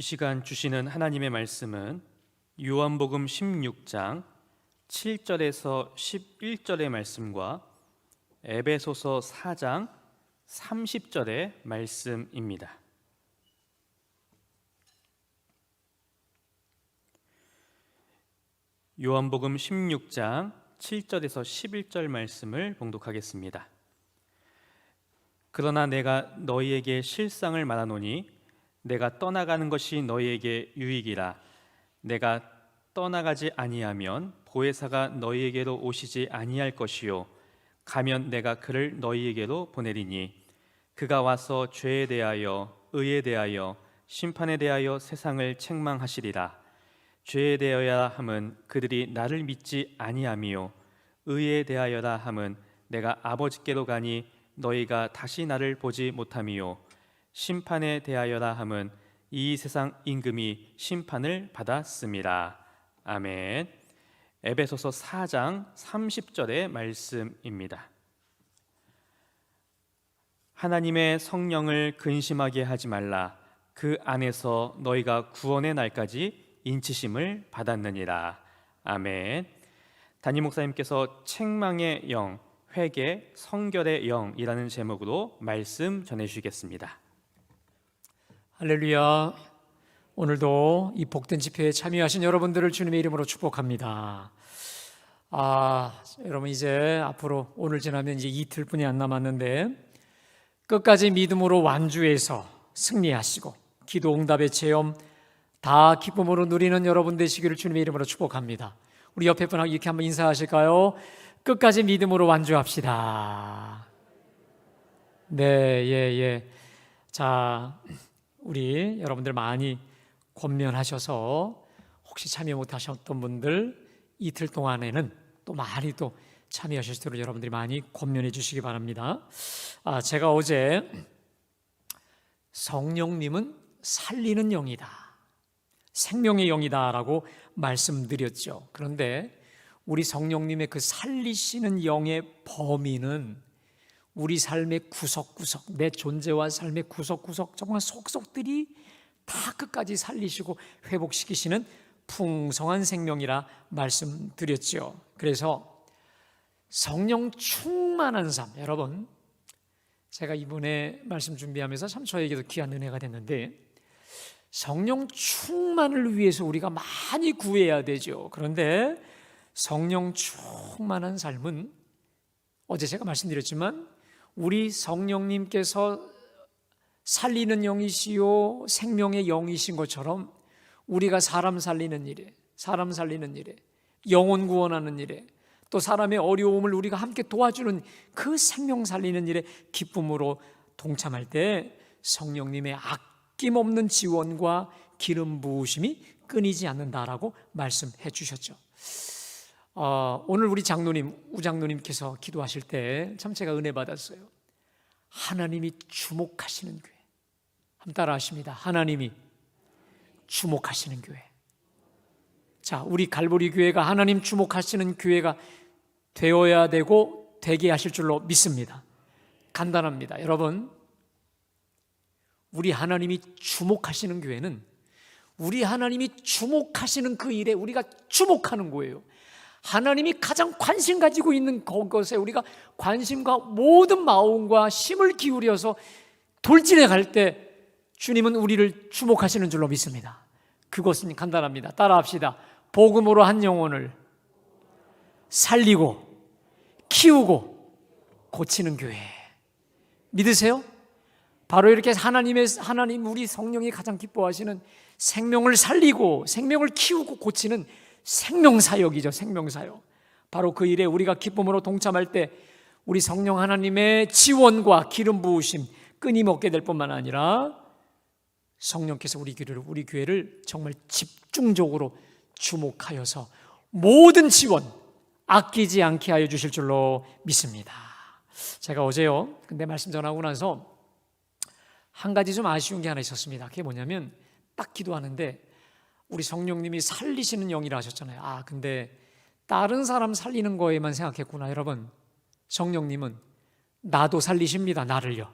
이 시간 주시는 하나님의 말씀은 요한복음 16장 7절에서 11절의 말씀과 에베소서 4장 30절의 말씀입니다. 요한복음 16장 7절에서 11절 말씀을 봉독하겠습니다. 그러나 내가 너희에게 실상을 말하노니 내가 떠나가는 것이 너희에게 유익이라. 내가 떠나가지 아니하면 보혜사가 너희에게로 오시지 아니할 것이요 가면 내가 그를 너희에게로 보내리니 그가 와서 죄에 대하여 의에 대하여 심판에 대하여 세상을 책망하시리라. 죄에 대하여라 함은 그들이 나를 믿지 아니함이요 의에 대하여라 함은 내가 아버지께로 가니 너희가 다시 나를 보지 못함이요 심판에 대하여라 함은 이 세상 임금이 심판을 받았음이라. 아멘. 에베소서 4장 30절의 말씀입니다. 하나님의 성령을 근심하게 하지 말라. 그 안에서 너희가 구원의 날까지 인치심을 받았느니라. 아멘. 담임 목사님께서 책망의 영, 회개, 성결의 영이라는 제목으로 말씀 전해주시겠습니다. 할렐루야. 오늘도 이 복된 집회에 참여하신 여러분들을 주님의 이름으로 축복합니다. 여러분 이제 앞으로 오늘 지나면 이제 이틀뿐이 안 남았는데 끝까지 믿음으로 완주해서 승리하시고 기도 응답의 체험 다 기쁨으로 누리는 여러분 되시기를 주님의 이름으로 축복합니다. 우리 옆에 분하고 이렇게 한번 인사하실까요? 끝까지 믿음으로 완주합시다. 네, 자, 우리 여러분들 많이 권면하셔서 혹시 참여 못하셨던 분들 이틀 동안에는 또 많이 또 참여하실 수 있도록 여러분들이 많이 권면해 주시기 바랍니다. 제가 어제 성령님은 살리는 영이다, 생명의 영이다라고 말씀드렸죠. 그런데 우리 성령님의 그 살리시는 영의 범위는 우리 삶의 구석구석, 내 존재와 삶의 구석구석 정말 속속들이 다 끝까지 살리시고 회복시키시는 풍성한 생명이라 말씀드렸죠. 그래서 성령 충만한 삶, 여러분 제가 이번에 말씀 준비하면서 참 저에게도 귀한 은혜가 됐는데 성령 충만을 위해서 우리가 많이 구해야 되죠. 그런데 성령 충만한 삶은 어제 제가 말씀드렸지만 우리 성령님께서 살리는 영이시요 생명의 영이신 것처럼 우리가 사람 살리는 일에, 영혼 구원하는 일에, 또 사람의 어려움을 우리가 함께 도와주는 그 생명 살리는 일에 기쁨으로 동참할 때 성령님의 아낌없는 지원과 기름 부으심이 끊이지 않는다라고 말씀해 주셨죠. 오늘 우리 장로님, 우장로님께서 기도하실 때 참 제가 은혜 받았어요. 하나님이 주목하시는 교회. 한번 따라 하십니다. 하나님이 주목하시는 교회. 자, 우리 갈보리 교회가 하나님 주목하시는 교회가 되어야 되고 되게 하실 줄로 믿습니다. 간단합니다. 여러분, 우리 하나님이 주목하시는 교회는 우리 하나님이 주목하시는 그 일에 우리가 주목하는 거예요. 하나님이 가장 관심 가지고 있는 그것에 우리가 관심과 모든 마음과 힘을 기울여서 돌진해 갈 때 주님은 우리를 주목하시는 줄로 믿습니다. 그것은 간단합니다. 따라합시다. 복음으로 한 영혼을 살리고 키우고 고치는 교회. 믿으세요? 바로 이렇게 하나님 우리 성령이 가장 기뻐하시는 생명을 살리고 생명을 키우고 고치는 생명사역이죠. 생명사역. 바로 그 일에 우리가 기쁨으로 동참할 때 우리 성령 하나님의 지원과 기름 부으심 끊임없게 될 뿐만 아니라 성령께서 우리 교회를 정말 집중적으로 주목하여서 모든 지원 아끼지 않게 하여 주실 줄로 믿습니다. 제가 어제요, 근데 말씀 전하고 나서 한 가지 좀 아쉬운 게 하나 있었습니다. 그게 뭐냐면 딱 기도하는데 우리 성령님이 살리시는 영이라 하셨잖아요. 근데 다른 사람 살리는 거에만 생각했구나. 여러분, 성령님은 나도 살리십니다. 나를요.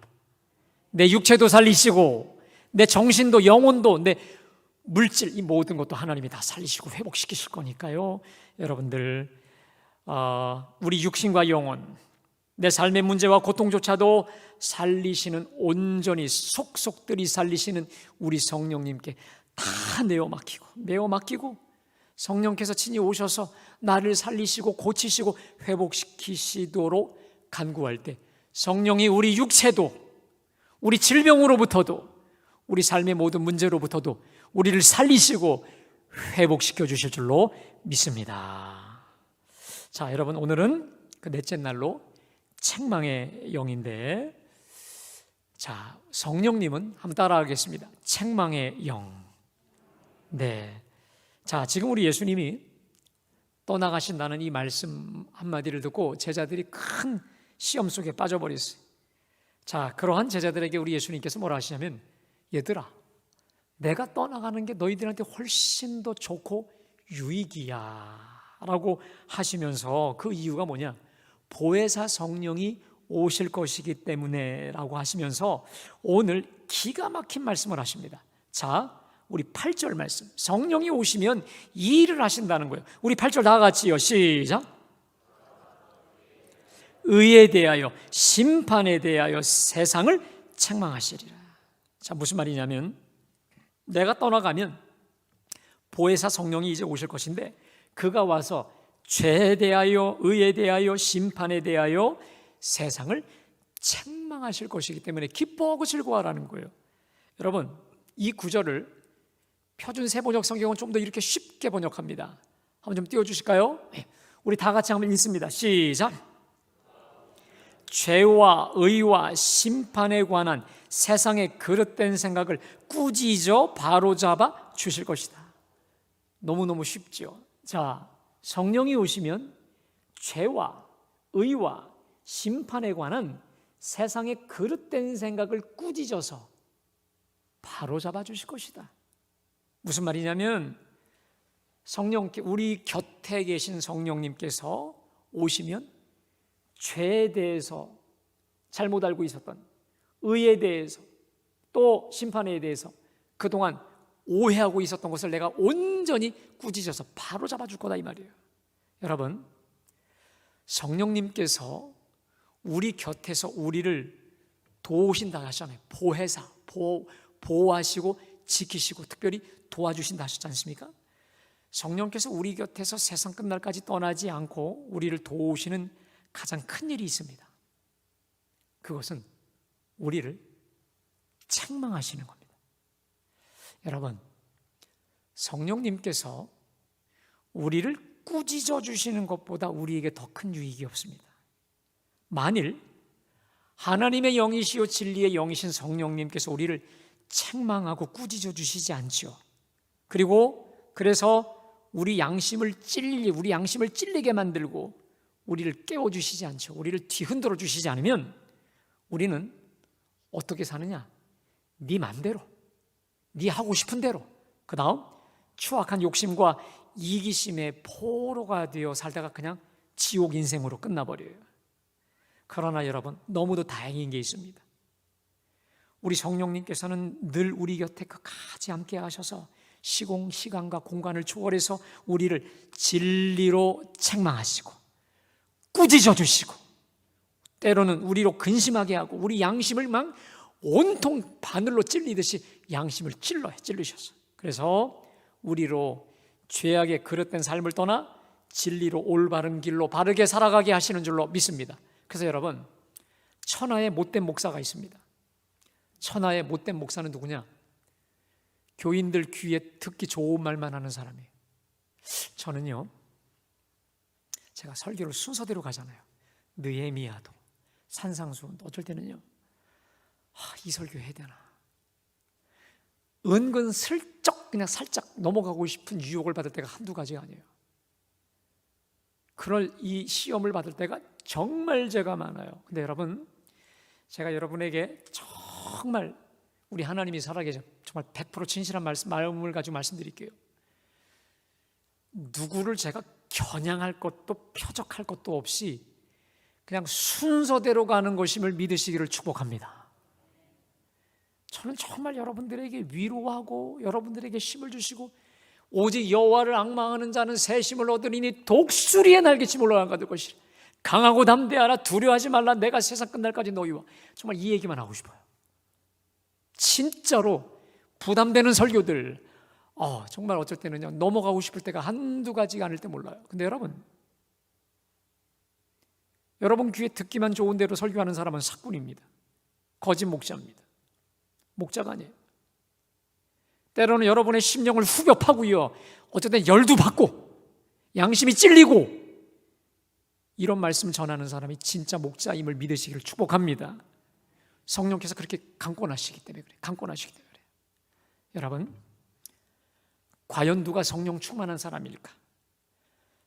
내 육체도 살리시고 내 정신도 영혼도 내 물질, 이 모든 것도 하나님이 다 살리시고 회복시키실 거니까요. 여러분들, 우리 육신과 영혼, 내 삶의 문제와 고통조차도 살리시는, 온전히 속속들이 살리시는 우리 성령님께 다 내어 맡기고 성령께서 친히 오셔서 나를 살리시고 고치시고 회복시키시도록 간구할 때, 성령이 우리 육체도, 우리 질병으로부터도, 우리 삶의 모든 문제로부터도 우리를 살리시고 회복시켜 주실 줄로 믿습니다. 자, 여러분, 오늘은 그 넷째 날로 책망의 영인데, 자, 성령님은 한번 따라하겠습니다. 책망의 영. 네. 자, 지금 우리 예수님이 떠나가신다는 이 말씀 한마디를 듣고 제자들이 큰 시험 속에 빠져버렸어요. 자, 그러한 제자들에게 우리 예수님께서 뭐라 하시냐면, 얘들아, 내가 떠나가는 게 너희들한테 훨씬 더 좋고 유익이야 라고 하시면서, 그 이유가 뭐냐? 보혜사 성령이 오실 것이기 때문에 라고 하시면서 오늘 기가 막힌 말씀을 하십니다. 자, 우리 8절 말씀, 성령이 오시면 이 일을 하신다는 거예요. 우리 8절 다 같이요, 시작. 의에 대하여 심판에 대하여 세상을 책망하시리라. 자, 무슨 말이냐면, 내가 떠나가면 보혜사 성령이 이제 오실 것인데, 그가 와서 죄에 대하여, 의에 대하여, 심판에 대하여 세상을 책망하실 것이기 때문에 기뻐하고 즐거워하라는 거예요. 여러분, 이 구절을 표준 세번역 성경은 좀 더 이렇게 쉽게 번역합니다. 한번 좀 띄워주실까요? 우리 다 같이 한번 읽습니다. 시작. 죄와 의와 심판에 관한 세상의 그릇된 생각을 꾸짖어 바로잡아 주실 것이다. 너무너무 쉽죠. 자, 성령이 오시면 죄와 의와 심판에 관한 세상의 그릇된 생각을 꾸짖어서 바로잡아 주실 것이다. 무슨 말이냐면, 성령께, 우리 곁에 계신 성령님께서 오시면 죄에 대해서 잘못 알고 있었던, 의에 대해서, 또 심판에 대해서 그동안 오해하고 있었던 것을 내가 온전히 꾸짖어서 바로 잡아줄 거다, 이 말이에요. 여러분, 성령님께서 우리 곁에서 우리를 도우신다 하셨잖아요. 보혜사, 보호하시고 지키시고 특별히 도와주신다 하셨지 않습니까? 성령께서 우리 곁에서 세상 끝날까지 떠나지 않고 우리를 도우시는 가장 큰 일이 있습니다. 그것은 우리를 책망하시는 겁니다. 여러분, 성령님께서 우리를 꾸짖어 주시는 것보다 우리에게 더 큰 유익이 없습니다. 만일 하나님의 영이시요 진리의 영이신 성령님께서 우리를 책망하고 꾸짖어 주시지 않죠. 그래서 우리 양심을 찔리게 만들고 우리를 깨워주시지 않죠. 우리를 뒤흔들어 주시지 않으면 우리는 어떻게 사느냐? 네 맘대로, 네 하고 싶은 대로, 그 다음 추악한 욕심과 이기심의 포로가 되어 살다가 그냥 지옥 인생으로 끝나버려요. 그러나 여러분, 너무도 다행인 게 있습니다. 우리 성령님께서는 늘 우리 곁에 끝까지 함께 하셔서 시공, 시간과 공간을 초월해서 우리를 진리로 책망하시고 꾸짖어 주시고, 때로는 우리로 근심하게 하고 우리 양심을 막 온통 바늘로 찔리듯이 양심을 찔르셔서, 그래서 우리로 죄악의 그릇된 삶을 떠나 진리로 올바른 길로 바르게 살아가게 하시는 줄로 믿습니다. 그래서 여러분, 천하의 못된 목사가 있습니다. 천하의 못된 목사는 누구냐? 교인들 귀에 듣기 좋은 말만 하는 사람이에요. 저는요, 제가 설교를 순서대로 가잖아요. 느헤미야도, 산상수훈도, 어쩔 때는요, 이 설교 해야 되나, 은근 슬쩍 그냥 살짝 넘어가고 싶은 유혹을 받을 때가 한두 가지가 아니에요. 그럴 이 시험을 받을 때가 정말 제가 많아요. 근데 여러분, 제가 여러분에게 정말 우리 하나님이 살아계셔 정말 100% 진실한 마음을 가지고 말씀드릴게요. 누구를 제가 겨냥할 것도 표적할 것도 없이 그냥 순서대로 가는 것임을 믿으시기를 축복합니다. 저는 정말 여러분들에게 위로하고 여러분들에게 힘을 주시고 오직 여호와를 앙망하는 자는 새 힘을 얻으리니 독수리의 날개치 올라가는 것이라. 강하고 담대하라. 두려워하지 말라. 내가 세상 끝날까지 너희와. 정말 이 얘기만 하고 싶어요. 진짜로 부담되는 설교들 정말 어쩔 때는요 넘어가고 싶을 때가 한두 가지가 아닐 때 몰라요. 근데 여러분 귀에 듣기만 좋은 대로 설교하는 사람은 사꾼입니다. 거짓 목자입니다. 목자가 아니에요. 때로는 여러분의 심령을 후벼 파고요, 어쨌든 열도 받고 양심이 찔리고, 이런 말씀 전하는 사람이 진짜 목자임을 믿으시기를 축복합니다. 성령께서 그렇게 강권하시기 때문에 그래요. 강권하시기 때문에 그래요. 여러분, 과연 누가 성령 충만한 사람일까?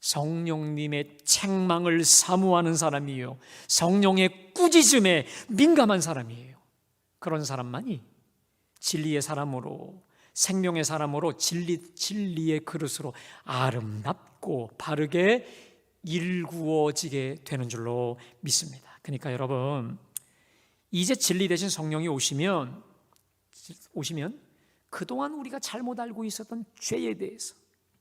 성령님의 책망을 사모하는 사람이에요. 성령의 꾸짖음에 민감한 사람이에요. 그런 사람만이 진리의 사람으로, 생명의 사람으로, 진리의 그릇으로 아름답고 바르게 일구어지게 되는 줄로 믿습니다. 그러니까 여러분, 이제 진리 대신 성령이 오시면 그동안 우리가 잘못 알고 있었던 죄에 대해서,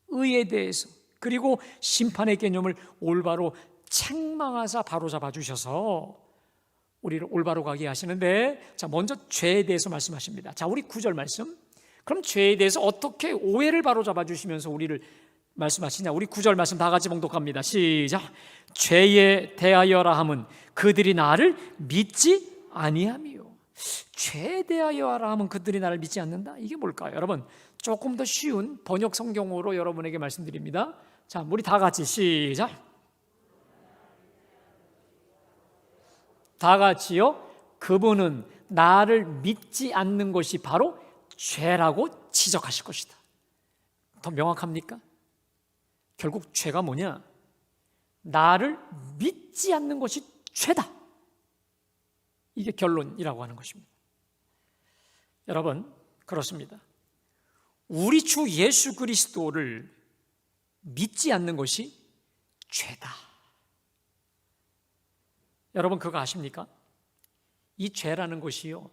의에 대해서, 그리고 심판의 개념을 올바로 책망하사 바로잡아 주셔서 우리를 올바로 가게 하시는데, 자, 먼저 죄에 대해서 말씀하십니다. 자, 우리 9절 말씀. 그럼 죄에 대해서 어떻게 오해를 바로잡아 주시면서 우리를 말씀하시냐? 우리 9절 말씀 다 같이 봉독합니다. 시작. 죄에 대하여라 함은 그들이 나를 믿지 아니함이요. 죄에 대하여라 함은 그들이 나를 믿지 않는다. 이게 뭘까요? 여러분, 조금 더 쉬운 번역 성경으로 여러분에게 말씀드립니다. 자, 우리 다 같이 시작. 다 같이요. 그분은 나를 믿지 않는 것이 바로 죄라고 지적하실 것이다. 더 명확합니까? 결국 죄가 뭐냐? 나를 믿지 않는 것이 죄다. 이게 결론이라고 하는 것입니다. 여러분, 그렇습니다. 우리 주 예수 그리스도를 믿지 않는 것이 죄다. 여러분, 그거 아십니까? 이 죄라는 것이요,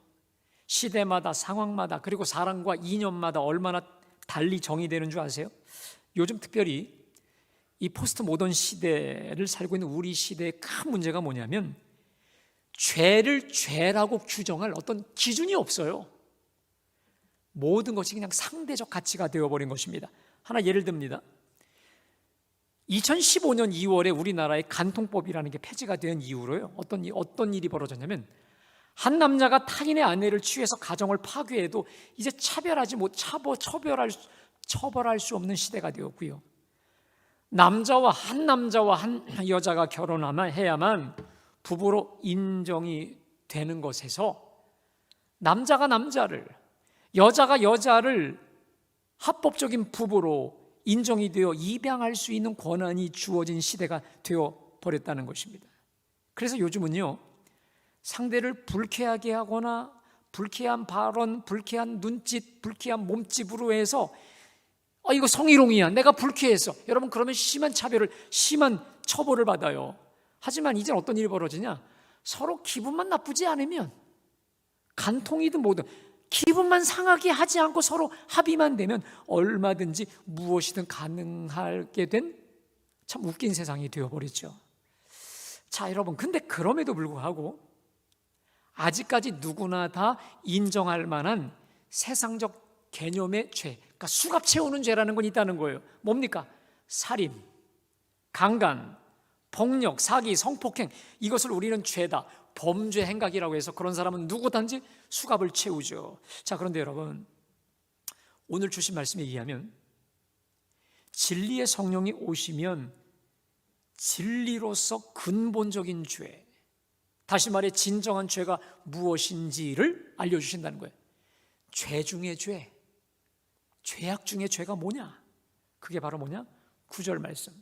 시대마다, 상황마다, 그리고 사람과 인연마다 얼마나 달리 정의되는 줄 아세요? 요즘 특별히 이 포스트 모던 시대를 살고 있는 우리 시대의 큰 문제가 뭐냐면, 죄를 죄라고 규정할 어떤 기준이 없어요. 모든 것이 그냥 상대적 가치가 되어버린 것입니다. 하나 예를 듭니다. 2015년 2월에 우리나라의 간통법이라는 게 폐지가 된 이후로요, 어떤 일이 벌어졌냐면, 한 남자가 타인의 아내를 취해서 가정을 파괴해도 이제 처벌할 수 없는 시대가 되었고요, 한 남자와 한 여자가 결혼해야만 부부로 인정이 되는 것에서 남자가 남자를, 여자가 여자를 합법적인 부부로 인정이 되어 입양할 수 있는 권한이 주어진 시대가 되어버렸다는 것입니다. 그래서 요즘은요, 상대를 불쾌하게 하거나 불쾌한 발언, 불쾌한 눈짓, 불쾌한 몸집으로 해서 이거 성희롱이야, 내가 불쾌해서, 여러분, 그러면 심한 처벌을 받아요. 하지만 이제 어떤 일이 벌어지냐? 서로 기분만 나쁘지 않으면, 간통이든 뭐든 기분만 상하게 하지 않고 서로 합의만 되면 얼마든지 무엇이든 가능하게 된 참 웃긴 세상이 되어버렸죠. 자, 여러분, 근데 그럼에도 불구하고 아직까지 누구나 다 인정할 만한 세상적 개념의 죄, 그러니까 수갑 채우는 죄라는 건 있다는 거예요. 뭡니까? 살인, 강간, 폭력, 사기, 성폭행, 이것을 우리는 죄다, 범죄 행각이라고 해서 그런 사람은 누구든지 수갑을 채우죠. 자, 그런데 여러분, 오늘 주신 말씀에 의하면 진리의 성령이 오시면 진리로서 근본적인 죄, 다시 말해 진정한 죄가 무엇인지를 알려주신다는 거예요. 죄 중의 죄, 죄악 중의 죄가 뭐냐? 그게 바로 뭐냐? 9절 말씀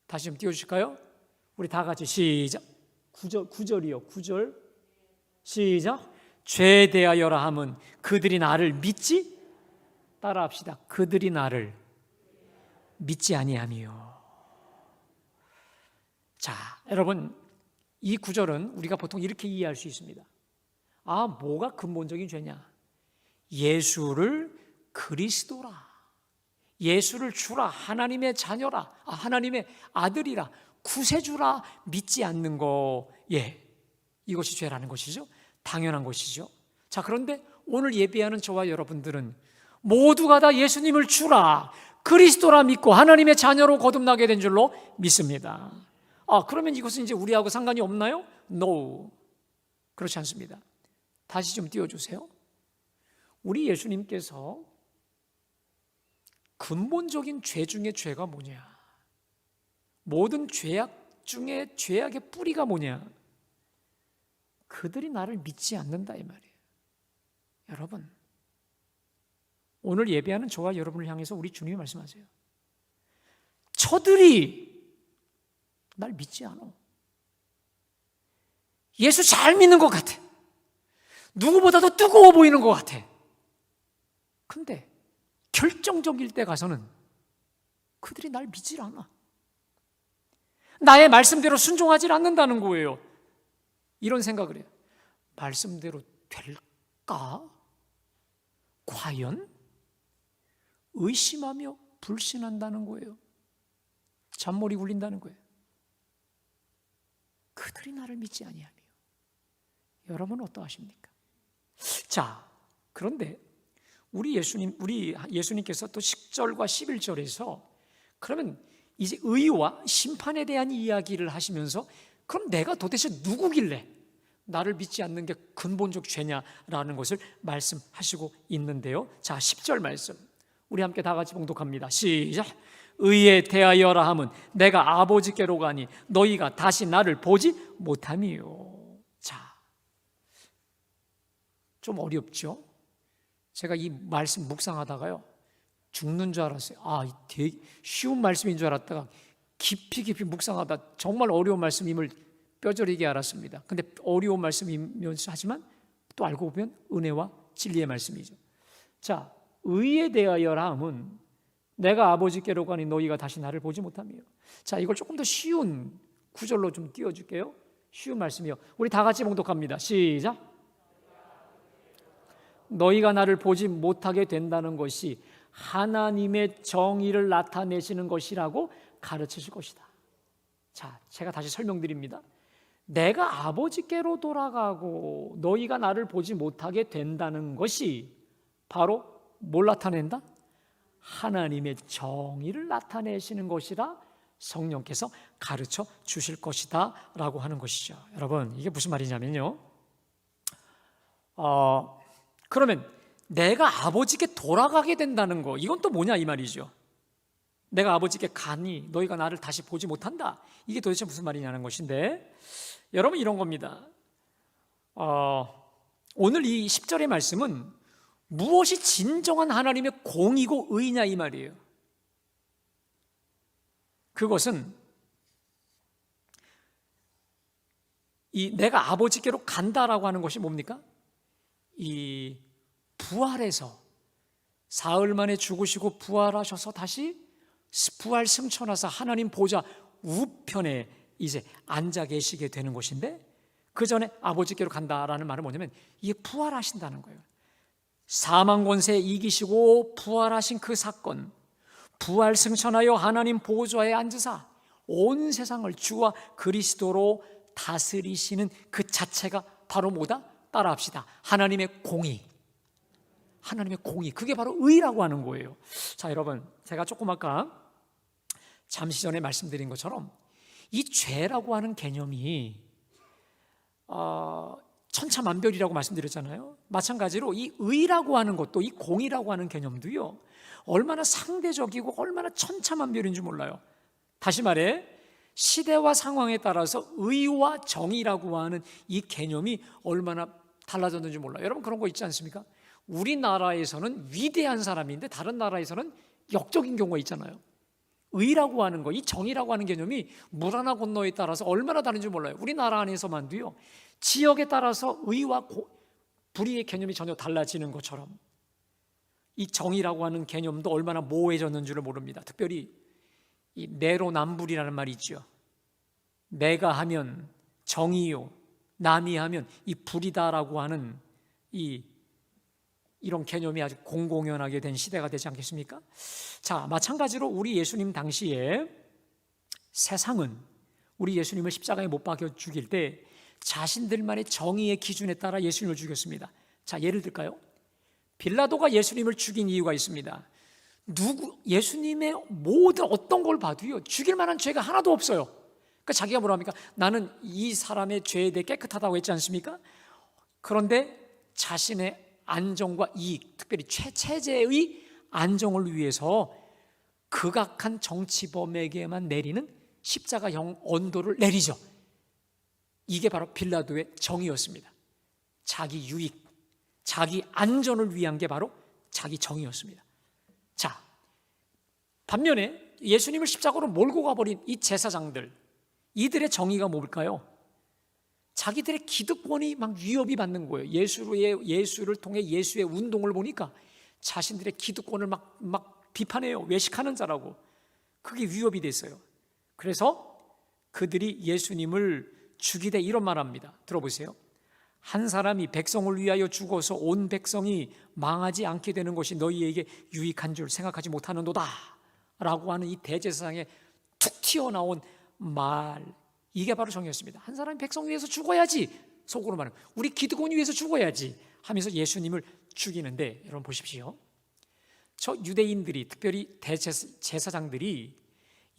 다시 좀 띄워주실까요? 우리 다 같이 시작. 9절이요. 9절 시작. 죄에 대하여라 함은 그들이 나를 믿지, 따라합시다. 그들이 나를 믿지 아니함이요. 자, 여러분, 이 9절은 우리가 보통 이렇게 이해할 수 있습니다. 뭐가 근본적인 죄냐? 예수를 그리스도라, 예수를 주라, 하나님의 자녀라, 하나님의 아들이라, 구세주라 믿지 않는 거, 이것이 죄라는 것이죠. 당연한 것이죠. 자, 그런데 오늘 예배하는 저와 여러분들은 모두가 다 예수님을 주라, 그리스도라 믿고 하나님의 자녀로 거듭나게 된 줄로 믿습니다. 그러면 이것은 이제 우리하고 상관이 없나요? No, 그렇지 않습니다. 다시 좀 띄워주세요. 우리 예수님께서 근본적인 죄 중에 죄가 뭐냐, 모든 죄악 중에 죄악의 뿌리가 뭐냐, 그들이 나를 믿지 않는다 이 말이에요. 여러분, 오늘 예배하는 저와 여러분을 향해서 우리 주님이 말씀하세요. 저들이 날 믿지 않아. 예수 잘 믿는 것 같아. 누구보다도 뜨거워 보이는 것 같아. 근데 결정적일 때 가서는 그들이 날 믿질 않아. 나의 말씀대로 순종하지 않는다는 거예요. 이런 생각을 해요. 말씀대로 될까? 과연? 의심하며 불신한다는 거예요. 잔머리 굴린다는 거예요. 그들이 나를 믿지 아니하며. 여러분은 어떠하십니까? 자, 그런데 우리 예수님께서 또 10절과 11절에서 그러면 이제 의와 심판에 대한 이야기를 하시면서 그럼 내가 도대체 누구길래 나를 믿지 않는 게 근본적 죄냐라는 것을 말씀하시고 있는데요. 자, 10절 말씀 우리 함께 다 같이 봉독합니다. 시작. 의에 대하여라 함은 내가 아버지께로 가니 너희가 다시 나를 보지 못함이요. 자, 좀 어렵죠? 제가 이 말씀 묵상하다가요 죽는 줄 알았어요. 되게 쉬운 말씀인 줄 알았다가 깊이 묵상하다 정말 어려운 말씀임을 뼈저리게 알았습니다. 근데 어려운 말씀이면서 하지만 또 알고 보면 은혜와 진리의 말씀이죠. 자, 의에 대하여라 함은 내가 아버지께로 가니 너희가 다시 나를 보지 못하며. 자, 이걸 조금 더 쉬운 구절로 좀 띄워줄게요. 쉬운 말씀이요. 우리 다 같이 봉독합니다. 시작. 너희가 나를 보지 못하게 된다는 것이 하나님의 정의를 나타내시는 것이라고 가르치실 것이다. 자, 제가 다시 설명드립니다. 내가 아버지께로 돌아가고 너희가 나를 보지 못하게 된다는 것이 바로 뭘 나타낸다? 하나님의 정의를 나타내시는 것이라 성령께서 가르쳐 주실 것이다 라고 하는 것이죠. 여러분, 이게 무슨 말이냐면요, 그러면 내가 아버지께 돌아가게 된다는 거, 이건 또 뭐냐 이 말이죠. 내가 아버지께 가니 너희가 나를 다시 보지 못한다, 이게 도대체 무슨 말이냐는 것인데, 여러분 이런 겁니다. 오늘 이 10절의 말씀은 무엇이 진정한 하나님의 공이고 의냐 이 말이에요. 그것은 이 내가 아버지께로 간다라고 하는 것이 뭡니까? 이 부활해서 사흘 만에 죽으시고 부활하셔서 다시 부활 승천하사 하나님 보좌 우편에 이제 앉아 계시게 되는 것인데, 그 전에 아버지께로 간다라는 말은 뭐냐면 이게 부활하신다는 거예요. 사망 권세 이기시고 부활하신 그 사건, 부활 승천하여 하나님 보좌에 앉으사 온 세상을 주와 그리스도로 다스리시는 그 자체가 바로 뭐다? 따라합시다. 하나님의 공의. 하나님의 공의. 그게 바로 의라고 하는 거예요. 자, 여러분, 제가 조금 아까 잠시 전에 말씀드린 것처럼 이 죄라고 하는 개념이 천차만별이라고 말씀드렸잖아요. 마찬가지로 이 의라고 하는 것도, 이 공의라고 하는 개념도요, 얼마나 상대적이고 얼마나 천차만별인 줄 몰라요. 다시 말해, 시대와 상황에 따라서 의와 정의라고 하는 이 개념이 얼마나 달라졌는지 몰라요. 여러분, 그런 거 있지 않습니까? 우리나라에서는 위대한 사람인데 다른 나라에서는 역적인 경우가 있잖아요. 의라고 하는 거, 이 정의라고 하는 개념이 물 하나 건너에 따라서 얼마나 다른지 몰라요. 우리나라 안에서만도요, 지역에 따라서 의와 불의의 개념이 전혀 달라지는 것처럼 이 정의라고 하는 개념도 얼마나 모호해졌는 줄을 모릅니다. 특별히 이 내로남불이라는 말이 있죠. 내가 하면 정의요, 남이 하면 이 불이다라고 하는 이 이런 개념이 아주 공공연하게 된 시대가 되지 않겠습니까? 자, 마찬가지로 우리 예수님 당시에 세상은 우리 예수님을 십자가에 못 박혀 죽일 때 자신들만의 정의의 기준에 따라 예수님을 죽였습니다. 자, 예를 들까요? 빌라도가 예수님을 죽인 이유가 있습니다. 예수님의 모든 어떤 걸 봐도요, 죽일 만한 죄가 하나도 없어요. 그러니까 자기가 뭐라 합니까? 나는 이 사람의 죄에 대해 깨끗하다고 했지 않습니까? 그런데 자신의 안정과 이익, 특별히 체제의 안정을 위해서 극악한 정치범에게만 내리는 십자가형 언도를 내리죠. 이게 바로 빌라도의 정의였습니다. 자기 유익, 자기 안전을 위한 게 바로 자기 정의였습니다. 자, 반면에 예수님을 십자가로 몰고 가버린 이 제사장들, 이들의 정의가 뭘까요? 자기들의 기득권이 막 위협이 받는 거예요. 예수를 통해 예수의 운동을 보니까 자신들의 기득권을 막 비판해요. 외식하는 자라고. 그게 위협이 됐어요. 그래서 그들이 예수님을 죽이되 이런 말합니다. 들어보세요. 한 사람이 백성을 위하여 죽어서 온 백성이 망하지 않게 되는 것이 너희에게 유익한 줄 생각하지 못하는도다 라고 하는 이 대제사장의 툭 튀어나온 말, 이게 바로 정의였습니다. 한 사람이 백성 위해서 죽어야지, 속으로 말하면 우리 기득권 위해서 죽어야지 하면서 예수님을 죽이는데, 여러분 보십시오. 저 유대인들이, 특별히 대제사장들이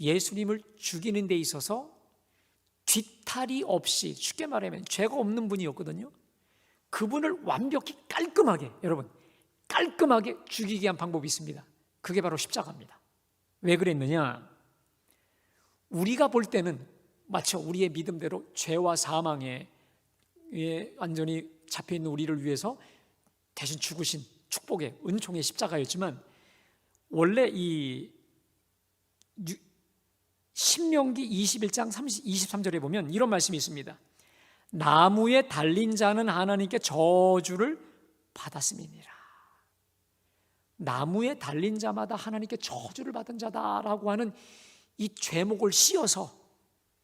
예수님을 죽이는 데 있어서 뒤탈이 없이, 쉽게 말하면 죄가 없는 분이었거든요. 그분을 완벽히 깔끔하게, 여러분 깔끔하게 죽이기 위한 방법이 있습니다. 그게 바로 십자가입니다. 왜 그랬느냐? 우리가 볼 때는 마치 우리의 믿음대로 죄와 사망에 완전히 잡혀있는 우리를 위해서 대신 죽으신 축복의 은총의 십자가였지만, 원래 이 신명기 21장 23절에 보면 이런 말씀이 있습니다. 나무에 달린 자는 하나님께 저주를 받았음이니라. 나무에 달린 자마다 하나님께 저주를 받은 자다라고 하는 이 죄목을 씌워서,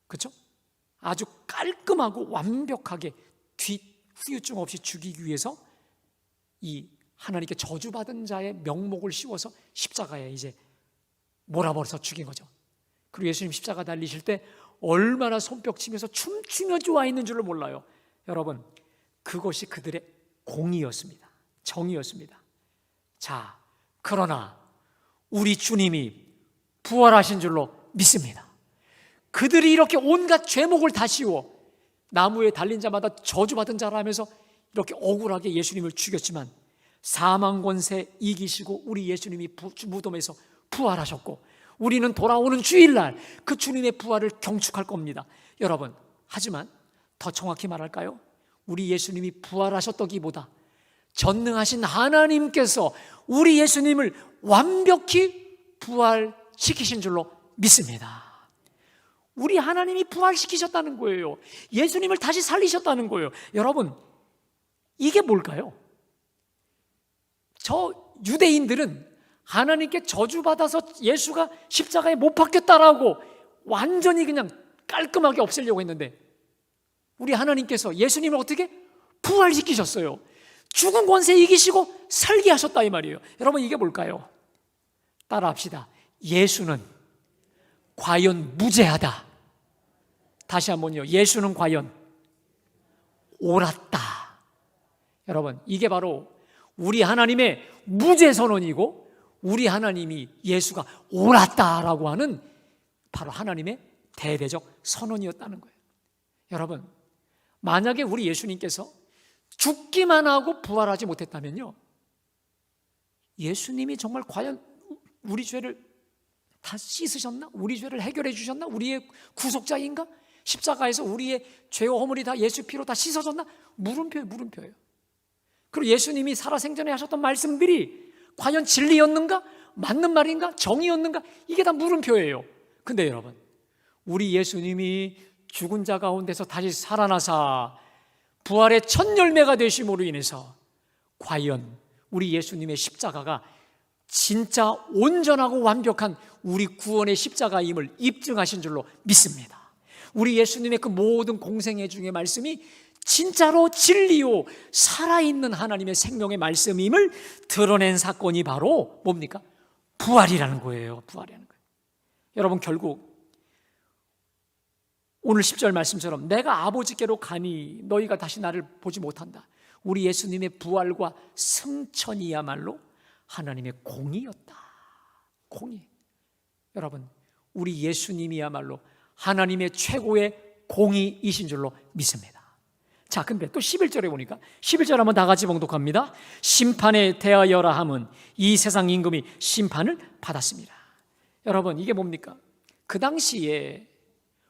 그렇죠? 아주 깔끔하고 완벽하게 후유증 없이 죽이기 위해서 이 하나님께 저주받은 자의 명목을 씌워서 십자가에 이제 몰아버려서 죽인 거죠. 그리고 예수님 십자가 달리실 때 얼마나 손뼉치면서 춤추며 좋아했는 줄을 몰라요. 여러분, 그것이 그들의 공의였습니다. 정의였습니다. 자, 그러나 우리 주님이 부활하신 줄로 믿습니다. 그들이 이렇게 온갖 죄목을 다 씌워 나무에 달린 자마다 저주받은 자라 하면서 이렇게 억울하게 예수님을 죽였지만, 사망 권세 이기시고 우리 예수님이 무덤에서 부활하셨고, 우리는 돌아오는 주일날 그 주님의 부활을 경축할 겁니다. 여러분, 하지만 더 정확히 말할까요? 우리 예수님이 부활하셨다기보다 전능하신 하나님께서 우리 예수님을 완벽히 부활시키신 줄로 믿습니다. 우리 하나님이 부활시키셨다는 거예요. 예수님을 다시 살리셨다는 거예요. 여러분, 이게 뭘까요? 저 유대인들은 하나님께 저주받아서 예수가 십자가에 못 박혔다라고 완전히 그냥 깔끔하게 없애려고 했는데, 우리 하나님께서 예수님을 어떻게 부활시키셨어요. 죽은 권세 이기시고 살게 하셨다 이 말이에요. 여러분, 이게 뭘까요? 따라합시다. 예수는 과연 무죄하다. 다시 한번요. 예수는 과연 옳았다. 여러분, 이게 바로 우리 하나님의 무죄 선언이고, 우리 하나님이 예수가 옳았다라고 하는 바로 하나님의 대대적 선언이었다는 거예요. 여러분, 만약에 우리 예수님께서 죽기만 하고 부활하지 못했다면요, 예수님이 정말 과연 우리 죄를 다 씻으셨나? 우리 죄를 해결해 주셨나? 우리의 구속자인가? 십자가에서 우리의 죄와 허물이 다 예수 피로 다 씻어졌나? 물음표예요. 그리고 예수님이 살아생전에 하셨던 말씀들이 과연 진리였는가? 맞는 말인가? 정의였는가? 이게 다 물음표예요. 근데 여러분, 우리 예수님이 죽은 자 가운데서 다시 살아나사 부활의 첫 열매가 되심으로 인해서 과연 우리 예수님의 십자가가 진짜 온전하고 완벽한 우리 구원의 십자가임을 입증하신 줄로 믿습니다. 우리 예수님의 그 모든 공생애 중의 말씀이 진짜로 진리요 살아있는 하나님의 생명의 말씀임을 드러낸 사건이 바로 뭡니까? 부활이라는 거예요. 부활이라는 거예요. 여러분, 결국 오늘 10절 말씀처럼 내가 아버지께로 가니 너희가 다시 나를 보지 못한다. 우리 예수님의 부활과 승천이야말로 하나님의 공의였다. 공의. 여러분, 우리 예수님이야말로 하나님의 최고의 공의이신 줄로 믿습니다. 자, 근데 또 11절에 보니까 11절 한번 다 같이 봉독합니다. 심판에 대하여라 함은 이 세상 임금이 심판을 받았습니다. 여러분, 이게 뭡니까? 그 당시에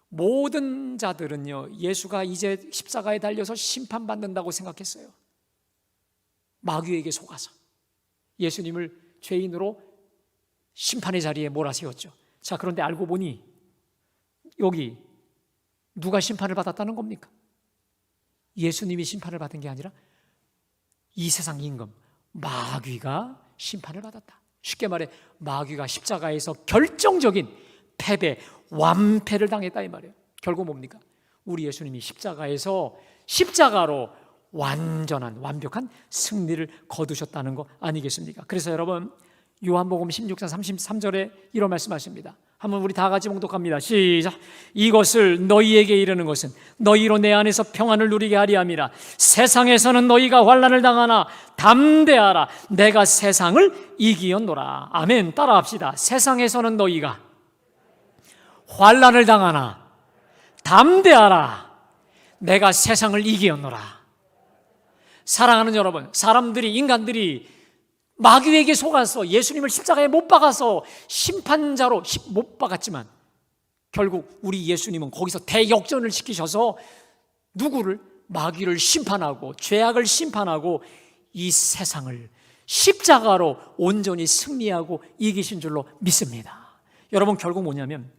모든 자들은요, 예수가 이제 십자가에 달려서 심판받는다고 생각했어요. 마귀에게 속아서 예수님을 죄인으로 심판의 자리에 몰아세웠죠. 자, 그런데 알고 보니 여기 누가 심판을 받았다는 겁니까? 예수님이 심판을 받은 게 아니라 이 세상 임금 마귀가 심판을 받았다. 쉽게 말해 마귀가 십자가에서 결정적인 패배, 완패를 당했다 이 말이에요. 결국 뭡니까? 우리 예수님이 십자가로 완전한 완벽한 승리를 거두셨다는 거 아니겠습니까? 그래서 여러분, 요한복음 16장 33절에 이런 말씀하십니다. 한번 우리 다 같이 봉독합니다. 시작. 이것을 너희에게 이르는 것은 너희로 내 안에서 평안을 누리게 하리 함이라. 세상에서는 너희가 환난을 당하나 담대하라. 내가 세상을 이기었노라. 아멘. 따라합시다. 세상에서는 너희가 환난을 당하나 담대하라. 내가 세상을 이기었노라. 사랑하는 여러분, 인간들이 마귀에게 속아서 예수님을 십자가에 못 박아서 심판자로 못 박았지만 결국 우리 예수님은 거기서 대역전을 시키셔서 누구를? 마귀를 심판하고 죄악을 심판하고 이 세상을 십자가로 온전히 승리하고 이기신 줄로 믿습니다. 여러분, 결국 뭐냐면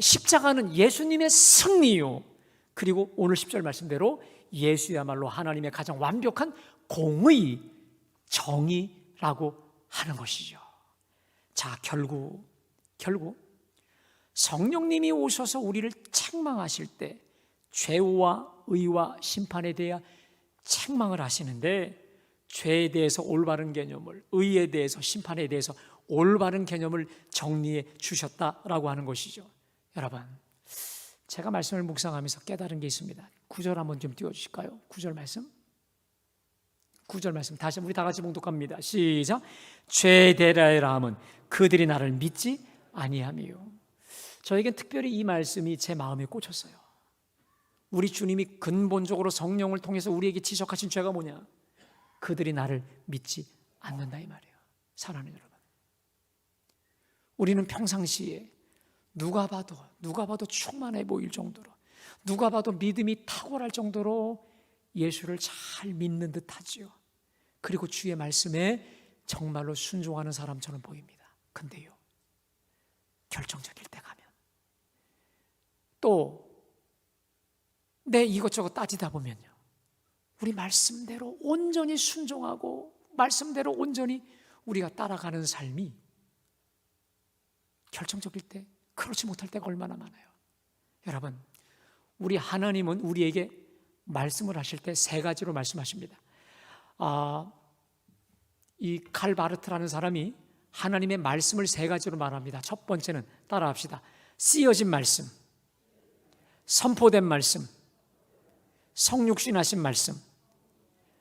십자가는 예수님의 승리요, 그리고 오늘 10절 말씀대로 예수야말로 하나님의 가장 완벽한 공의, 정의라고 하는 것이죠. 자, 결국 성령님이 오셔서 우리를 책망하실 때 죄와 의와 심판에 대해 책망을 하시는데, 죄에 대해서 올바른 개념을, 의에 대해서, 심판에 대해서 올바른 개념을 정리해 주셨다라고 하는 것이죠. 여러분, 제가 말씀을 묵상하면서 깨달은 게 있습니다. 9절 한번 좀 띄워주실까요? 9절 말씀 다시 우리 다 같이 봉독합니다. 시작. 죄 대라이라 함은 그들이 나를 믿지 아니함이요. 저에겐 특별히 이 말씀이 제 마음에 꽂혔어요. 우리 주님이 근본적으로 성령을 통해서 우리에게 지적하신 죄가 뭐냐? 그들이 나를 믿지 않는다 이 말이에요. 사랑하는 여러분, 우리는 평상시에 누가 봐도 충만해 보일 정도로, 누가 봐도 믿음이 탁월할 정도로 예수를 잘 믿는 듯 하지요. 그리고 주의 말씀에 정말로 순종하는 사람처럼 보입니다. 근데요, 결정적일 때 가면 또 내 이것저것 따지다 보면요, 우리 말씀대로 온전히 순종하고 말씀대로 온전히 우리가 따라가는 삶이 결정적일 때 그렇지 못할 때가 얼마나 많아요. 여러분, 우리 하나님은 우리에게 말씀을 하실 때 세 가지로 말씀하십니다. 이 칼 바르트라는 사람이 하나님의 말씀을 세 가지로 말합니다. 첫 번째는 따라합시다. 쓰여진 말씀, 선포된 말씀, 성육신하신 말씀.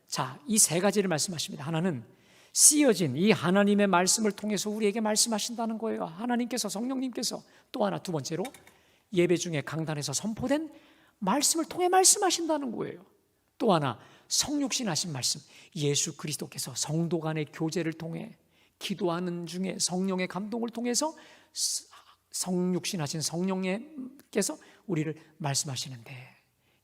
자, 이 세 가지를 말씀하십니다. 하나는 쓰여진 이 하나님의 말씀을 통해서 우리에게 말씀하신다는 거예요. 하나님께서, 성령님께서. 또 하나, 두 번째로 예배 중에 강단에서 선포된 말씀을 통해 말씀하신다는 거예요. 또 하나, 성육신하신 말씀, 예수 그리스도께서 성도 간의 교제를 통해 기도하는 중에 성령의 감동을 통해서 성육신하신 성령께서 우리를 말씀하시는데,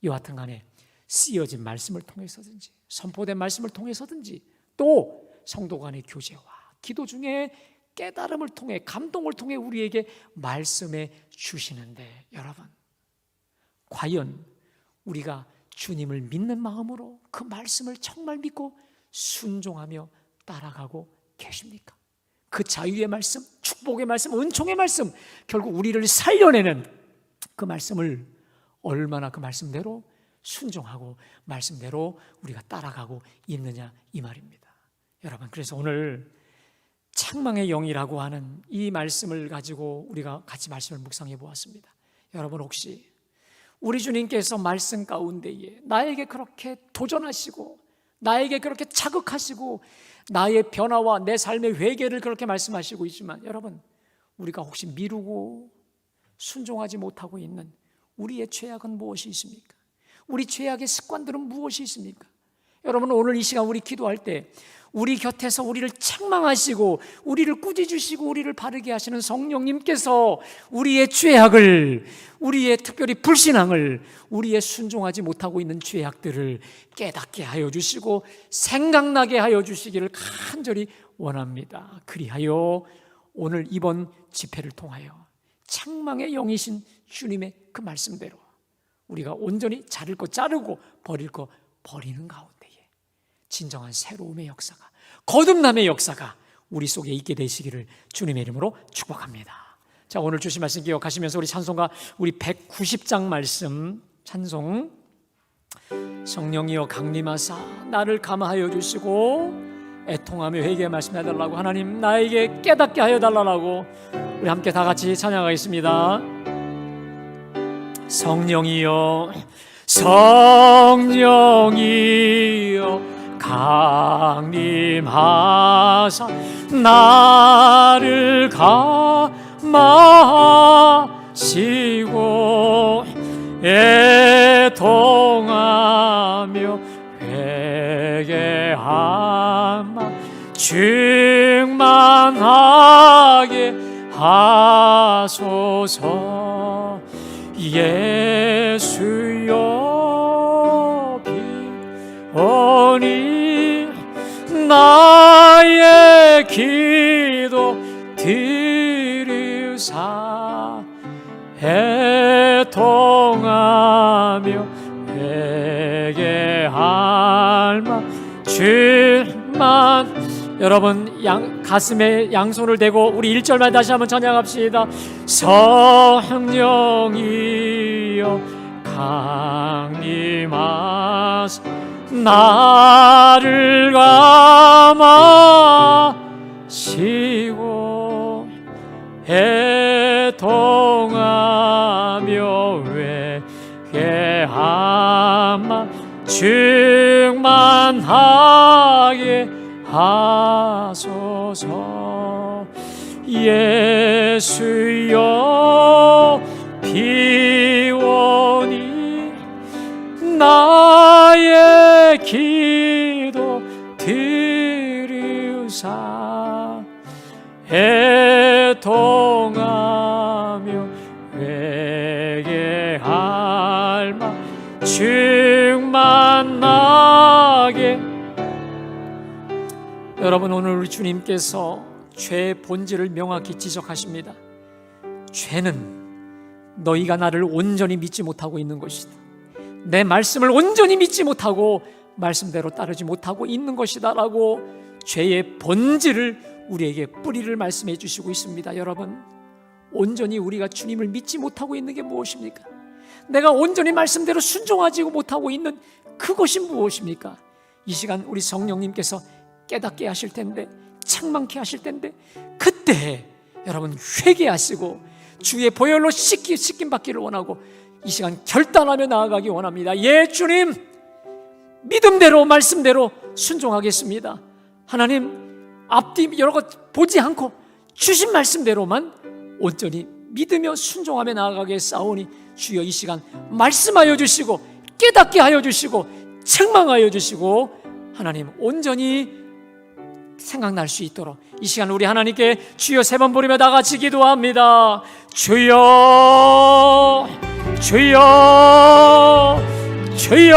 여하튼 간에 쓰여진 말씀을 통해서든지 선포된 말씀을 통해서든지 또 성도 간의 교제와 기도 중에 깨달음을 통해, 감동을 통해 우리에게 말씀해 주시는데, 여러분, 과연 우리가 주님을 믿는 마음으로 그 말씀을 정말 믿고 순종하며 따라가고 계십니까? 그 자유의 말씀, 축복의 말씀, 은총의 말씀, 결국 우리를 살려내는 그 말씀을 얼마나 그 말씀대로 순종하고 말씀대로 우리가 따라가고 있느냐 이 말입니다. 여러분, 그래서 오늘 책망의 영이라고 하는 이 말씀을 가지고 우리가 같이 말씀을 묵상해 보았습니다. 여러분, 혹시 우리 주님께서 말씀 가운데에 나에게 그렇게 도전하시고 나에게 그렇게 자극하시고 나의 변화와 내 삶의 회개를 그렇게 말씀하시고 있지만, 여러분, 우리가 혹시 미루고 순종하지 못하고 있는 우리의 죄악은 무엇이 있습니까? 우리 죄악의 습관들은 무엇이 있습니까? 여러분, 오늘 이 시간 우리 기도할 때 우리 곁에서 우리를 책망하시고 우리를 꾸짖으시고 우리를 바르게 하시는 성령님께서 우리의 죄악을, 우리의 특별히 불신앙을, 우리의 순종하지 못하고 있는 죄악들을 깨닫게 하여 주시고 생각나게 하여 주시기를 간절히 원합니다. 그리하여 오늘 이번 집회를 통하여 책망의 영이신 주님의 그 말씀대로 우리가 온전히 자를 거 자르고 버릴 거 버리는 가운데에 진정한 새로움의 역사가, 거듭남의 역사가 우리 속에 있게 되시기를 주님의 이름으로 축복합니다. 자, 오늘 주신 말씀 기억하시면서 우리 찬송가 우리 190장 말씀 찬송, 성령이여 강림하사 나를 감화하여 주시고 애통하며 회개의 말씀 해달라고, 하나님 나에게 깨닫게 하여 달라고 우리 함께 다 같이 찬양하겠습니다. 성령이여 성령이여 강림하사 나를 감화하시고 애통하며 회개하마 충만하게 하소서. 예수여 비오니 나의 기도 들으사 애통하며 회개할마 주만. 여러분, 가슴에 양손을 대고 우리 1절만 다시 한번 찬양합시다. 성령이여 강림하사 나를 감화하시고 애통하며 회개하마 충만하게 하소서. 예수여 비오니 나의 기도 들으사 애통하며 회개할마 충만하게. 여러분, 오늘 우리 주님께서 죄의 본질을 명확히 지적하십니다. 죄는 너희가 나를 온전히 믿지 못하고 있는 것이다. 내 말씀을 온전히 믿지 못하고 말씀대로 따르지 못하고 있는 것이다 라고 죄의 본질을 우리에게 뿌리를 말씀해 주시고 있습니다. 여러분, 온전히 우리가 주님을 믿지 못하고 있는 게 무엇입니까? 내가 온전히 말씀대로 순종하지 못하고 있는 그것이 무엇입니까? 이 시간 우리 성령님께서 깨닫게 하실 텐데, 책망케 하실 텐데, 그때 여러분 회개하시고 주의 보혈로 씻김 받기를 원하고 이 시간 결단하며 나아가기 원합니다. 예, 주님, 믿음대로 말씀대로 순종하겠습니다. 하나님, 앞뒤 여러 것 보지 않고 주신 말씀대로만 온전히 믿으며 순종하며 나아가게 싸우니 주여 이 시간 말씀하여 주시고 깨닫게 하여 주시고 책망하여 주시고 하나님 온전히 생각날 수 있도록 이 시간 우리 하나님께 주여 3번 부르며 다 같이 기도합니다. 주여 주여 주여